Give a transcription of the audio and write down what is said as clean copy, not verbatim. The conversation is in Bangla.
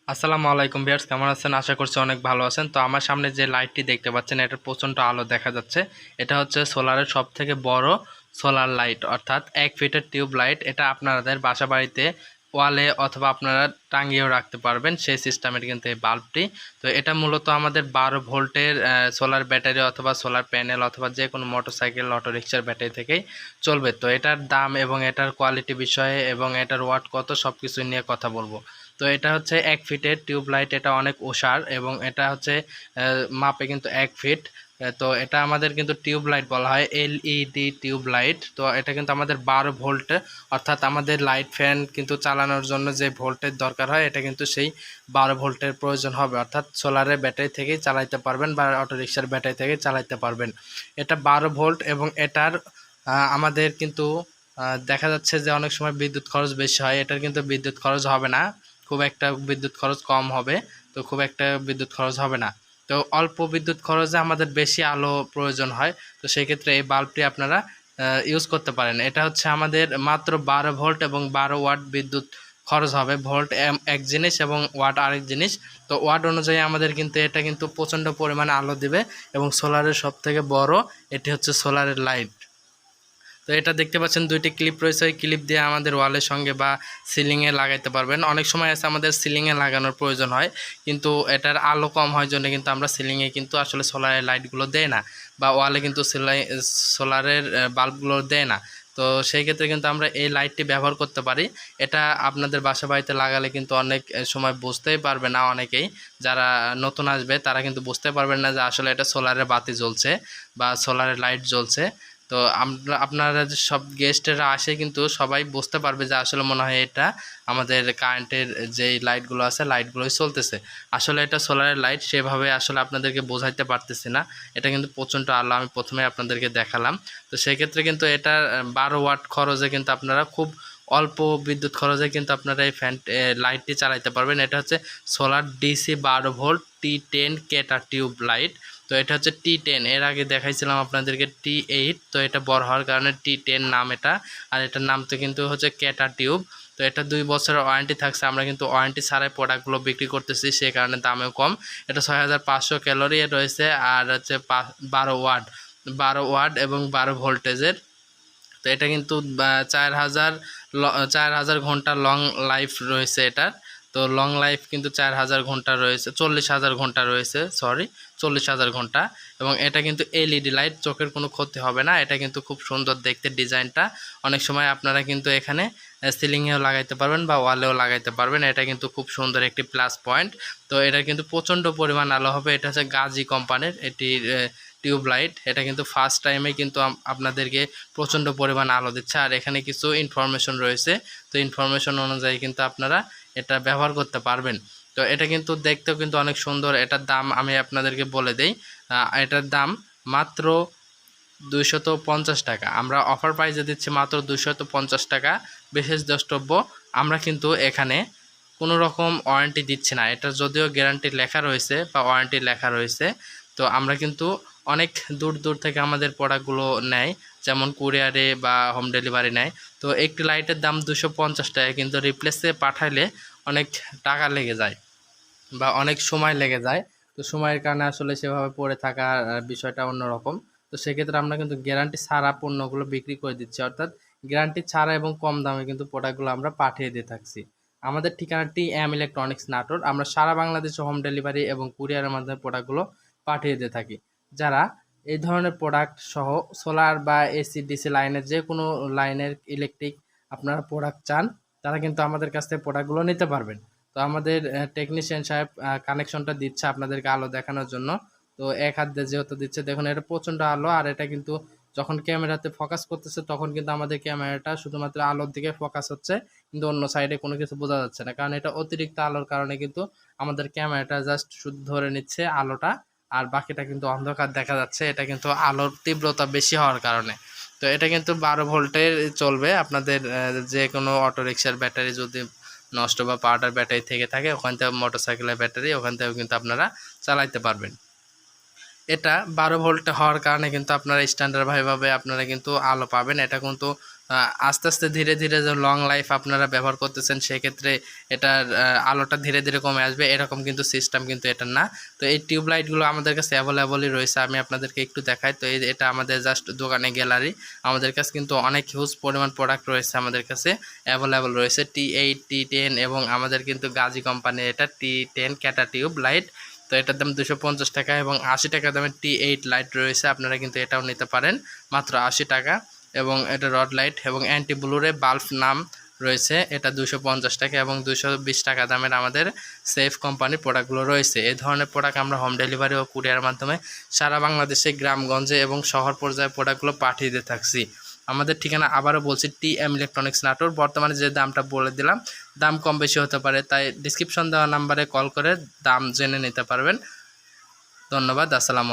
আসসালামু আলাইকুম ভিউয়ার্স, কেমন আছেন? আশা করছি অনেক ভালো আছেন। তো আমার সামনে যে লাইটটি দেখতে পাচ্ছেন, এটা প্রচণ্ড আলো দেখা যাচ্ছে। এটা হচ্ছে সোলারের সবথেকে বড় সোলার লাইট, অর্থাৎ 1 ফিটের টিউব লাইট। এটা আপনাদের বাসা বাড়িতে ওয়ালে অথবা আপনারা টাঙিয়েও রাখতে পারবেন, সেই সিস্টেমের কিন্তু এই বাল্বটি। তো এটা মূলত আমাদের 12 ভোল্টের সোলার ব্যাটারি অথবা সোলার প্যানেল অথবা যে কোনো মোটরসাইকেল অটোরিকশার ব্যাটারি থেকেই চলবে। তো এটার দাম এবং এটার কোয়ালিটি বিষয়ে এবং এটার ওয়াট কত সব কিছু নিয়ে কথা বলবো। তো এটা হচ্ছে 1 ফিটের টিউব লাইট। এটা অনেক ওসার এবং এটা হচ্ছে মাপে কিন্তু 1 ফিট। তো এটা আমাদের কিন্তু টিউব লাইট বলা হয়, এলইডি টিউব লাইট। তো এটা কিন্তু আমাদের 12 ভোল্ট, অর্থাৎ আমাদের লাইট ফ্যান কিন্তু চালানোর জন্য যে ভোল্টের দরকার হয়, এটা কিন্তু সেই 12 ভোল্টের প্রয়োজন হবে, অর্থাৎ সোলারের ব্যাটারি থেকেই চালাইতে পারবেন বা অটোরিকশার ব্যাটারি থেকে চালাইতে পারবেন। এটা 12 ভোল্ট এবং এটার আমাদের কিন্তু দেখা যাচ্ছে যে অনেক সময় বিদ্যুৎ খরচ বেশি হয়। এটার কিন্তু বিদ্যুৎ খরচ হবে না, খুব একটা বিদ্যুৎ খরচ কম হবে। তো খুব একটা বিদ্যুৎ খরচ হবে না। তো অল্প বিদ্যুৎ খরচে আমাদের বেশি আলো প্রয়োজন হয়। তো সেই ক্ষেত্রে এই বাল্বটি আপনারা ইউজ করতে পারেন। এটা হচ্ছে আমাদের মাত্র 12 ভোল্ট এবং 12 ওয়াট বিদ্যুৎ খরচ হবে। ভোল্ট এক জিনিস এবং ওয়াট আরেক জিনিস। তো ওয়াট অনুযায়ী আমাদের কিন্তু এটা কিন্তু প্রচণ্ড পরিমাণে আলো দিবে এবং সোলারের সবথেকে বড় এটি হচ্ছে সোলারের লাইট। তো এটা দেখতে পাচ্ছেন, দুইটি ক্লিপ রয়েছে। ওই ক্লিপ দিয়ে আমাদের ওয়ালের সঙ্গে বা সিলিংয়ে লাগাইতে পারবেন। অনেক সময় আছে আমাদের সিলিংয়ে লাগানোর প্রয়োজন হয়, কিন্তু এটার আলো কম হয় জন্য কিন্তু আমরা সিলিংয়ে কিন্তু আসলে সোলারের লাইটগুলো দেয় না, বা ওয়ালে কিন্তু সোলারের বাল্বগুলো দেয় না। তো সেই ক্ষেত্রে কিন্তু আমরা এই লাইটটি ব্যবহার করতে পারি। এটা আপনাদের বাসা বাড়িতে লাগালে কিন্তু অনেক সময় বুঝতেই পারবে না, অনেকেই যারা নতুন আসবে তারা কিন্তু বুঝতে পারবেন না যে আসলে এটা সোলারের বাতি জ্বলছে বা সোলারের লাইট জ্বলছে। তো আপনারা যে সব গেস্টেরা আসে কিন্তু সবাই বুঝতে পারবে যে আসলে মনে হয় এটা আমাদের কারেন্টের যেই লাইটগুলো আছে লাইটগুলোই চলতেছে। আসলে এটা সোলারের লাইট, সেভাবে আসলে আপনাদেরকে বোঝাইতে পারতেছি না। এটা কিন্তু প্রচণ্ড আলো আমি প্রথমে আপনাদেরকে দেখালাম। তো সেক্ষেত্রে কিন্তু এটা 12 ওয়াট খরচে কিন্তু আপনারা খুব অল্প বিদ্যুৎ খরচে কিন্তু আপনারা এই লাইটটি চালাইতে পারবেন। এটা হচ্ছে সোলার ডিসি 12 ভোল্ট T10 কেটা টিউব লাইট। তো এটা হচ্ছে T10, এর আগে দেখাইছিলাম আপনাদেরকে T8। তো এটা বড় হওয়ার কারণে T10 নাম এটা। আর এটার নাম তো কিন্তু হচ্ছে কেটা টিউব। তো এটা 2 বছরের ওয়ারেন্টি থাকছে। আমরা কিন্তু ওয়ারেন্টি ছাড়াই প্রোডাক্টগুলো বিক্রি করতেছি, সেই কারণে দামেও কম। এটা 6500 ক্যালোরি রয়েছে আর হচ্ছে 12 ওয়াট, 12 ওয়াট এবং 12 ভোল্টেজের। তো এটা কিন্তু 4000 ঘন্টা লং লাইফ রয়েছে এটার। তো লং লাইফ কিন্তু 4000 ঘন্টা রয়েছে, 40,000 ঘন্টা রয়েছে, সরি 40,000 ঘন্টা। এবং এটা কিন্তু এলইডি লাইট, চোখের কোনো ক্ষতি হবে না। এটা কিন্তু খুব সুন্দর দেখতে ডিজাইনটা। অনেক সময় আপনারা কিন্তু এখানে সিলিংয়েও লাগাইতে পারবেন বা ওয়ালেও লাগাইতে পারবেন। এটা কিন্তু খুব সুন্দর একটি প্লাস পয়েন্ট। তো এটা কিন্তু প্রচণ্ড পরিমাণ আলো হবে। এটা হচ্ছে গাজী কোম্পানির এটির টিউব লাইট। এটা কিন্তু ফার্স্ট টাইমে কিন্তু আপনাদেরকে প্রচণ্ড পরিমাণ আলো দিচ্ছে। আর এখানে কিছু ইনফরমেশন রয়েছে। তো ইনফরমেশন অনুযায়ী কিন্তু আপনারা এটা ব্যবহার করতে পারবেন। তো এটা কিন্তু দেখতেও কিন্তু অনেক সুন্দর। এটার দাম আমি আপনাদেরকে বলে দেই। এটার দাম মাত্র 250 টাকা। আমরা অফার প্রাইসে দিচ্ছি মাত্র 250 টাকা। বিশেষ দ্রষ্টব্য, আমরা কিন্তু এখানে কোনো রকম ওয়ারেন্টি দিচ্ছি না। এটা যদিও গ্যারান্টি লেখা রয়েছে বা ওয়ারেন্টি লেখা রয়েছে, তো আমরা কিন্তু অনেক দূর দূর থেকে আমাদের প্রোডাক্টগুলো নেয়, যেমন কুরিয়ারে বা হোম ডেলিভারি নেয়। তো একটি লাইটের দাম 250 টাকা, কিন্তু রিপ্লেসে পাঠাইলে অনেক টাকা লেগে যায় বা অনেক সময় লেগে যায়। তো সময়ের কারণে আসলে সেভাবে পড়ে থাকার বিষয়টা অন্যরকম। তো সেক্ষেত্রে আমরা কিন্তু গ্যারান্টি ছাড়া পণ্যগুলো বিক্রি করে দিচ্ছি, অর্থাৎ গ্যারান্টি ছাড়া এবং কম দামে কিন্তু প্রোডাক্টগুলো আমরা পাঠিয়ে দিয়ে থাকছি। আমাদের ঠিকানাটি এম ইলেকট্রনিক্স নাটোর। আমরা সারা বাংলাদেশে হোম ডেলিভারি এবং কুরিয়ারের মাধ্যমে প্রোডাক্টগুলো পাঠিয়ে দিয়ে থাকি। যারা এই ধরনের প্রোডাক্ট সহ সোলার বা এসি ডিসি লাইনের যে কোনো লাইনের ইলেকট্রিক আপনারা প্রোডাক্ট চান, তারা কিন্তু আমাদের কাছ থেকে প্রোডাক্টগুলো নিতে পারবেন। তো আমাদের টেকনিশিয়ান সাহেব কানেকশনটা দিচ্ছে আপনাদেরকে আলো দেখানোর জন্য। তো এক হাত দিয়ে যেহেতু দিচ্ছে, দেখুন এটা প্রচণ্ড আলো। আর এটা কিন্তু যখন ক্যামেরাতে ফোকাস করতেছে তখন কিন্তু আমাদের ক্যামেরাটা শুধুমাত্র আলোর দিকে ফোকাস হচ্ছে, কিন্তু অন্য সাইডে কোনো কিছু বোঝা যাচ্ছে না, কারণ এটা অতিরিক্ত আলোর কারণে কিন্তু আমাদের ক্যামেরাটা জাস্ট শুধু ধরে নিচ্ছে আলোটা, আর বাকিটা কিন্তু অন্ধকার দেখা যাচ্ছে। এটা কিন্তু আলোর তীব্রতা বেশি হওয়ার কারণে। তো এটা কিন্তু 12 ভোল্টের চলবে। আপনাদের যে কোনো অটোরিকশার ব্যাটারি যদি নষ্ট বা পাওয়ার ব্যাটারি থেকে থাকে, ওখান থেকে মোটরসাইকেলের ব্যাটারি, ওখান থেকেও কিন্তু আপনারা চালাইতে পারবেন। এটা 12 ভোল্ট হওয়ার কারণে কিন্তু আপনারা স্ট্যান্ডার্ড ভাবে আপনারা কিন্তু আলো পাবেন। এটা কিন্তু আস্তে আস্তে ধীরে ধীরে যে লং লাইফ আপনারা ব্যবহার করতেছেন সেক্ষেত্রে এটার আলোটা ধীরে ধীরে কমে আসবে, এরকম কিন্তু সিস্টেম কিন্তু এটা না। তো এই টিউবলাইটগুলো আমাদের কাছে অ্যাভেলেবলই রয়েছে, আমি আপনাদেরকে একটু দেখাই। তো এটা আমাদের জাস্ট দোকানে গ্যালারি, আমাদের কাছে কিন্তু অনেক হিউজ পরিমাণ প্রোডাক্ট রয়েছে, আমাদের কাছে অ্যাভেলেবল রয়েছে T8 T10 এবং আমাদের কিন্তু গাজী কোম্পানির এটা T10 ক্যাটা টিউব লাইট। তো এটার দাম 250 টাকা এবং 80 টাকা দামের T8 লাইট রয়েছে, আপনারা কিন্তু এটাও নিতে পারেন মাত্র 80 টাকা। এবং এটা রড লাইট এবং অ্যান্টি ব্লুরে বাল্ব নাম রয়েছে, এটা 250 টাকা এবং 220 টাকা দামের আমাদের সেফ কোম্পানির প্রোডাক্টগুলো রয়েছে। এই ধরনের প্রোডাক্ট আমরা হোম ডেলিভারি ও কুরিয়ার মাধ্যমে সারা বাংলাদেশে গ্রামগঞ্জে এবং শহর পর্যায়ে প্রোডাক্টগুলো পাঠিয়ে দিয়ে থাকছি। আমাদের ঠিকানা আবারও বলছি, TM ইলেকট্রনিক্স নাটোর। বর্তমানে যে দামটা বলে দিলাম, দাম কম বেশি হতে পারে, তাই ডিসক্রিপশন দেওয়া নাম্বারে কল করে দাম জেনে নিতে পারবেন। ধন্যবাদ, আসসালামু আলাইকুম।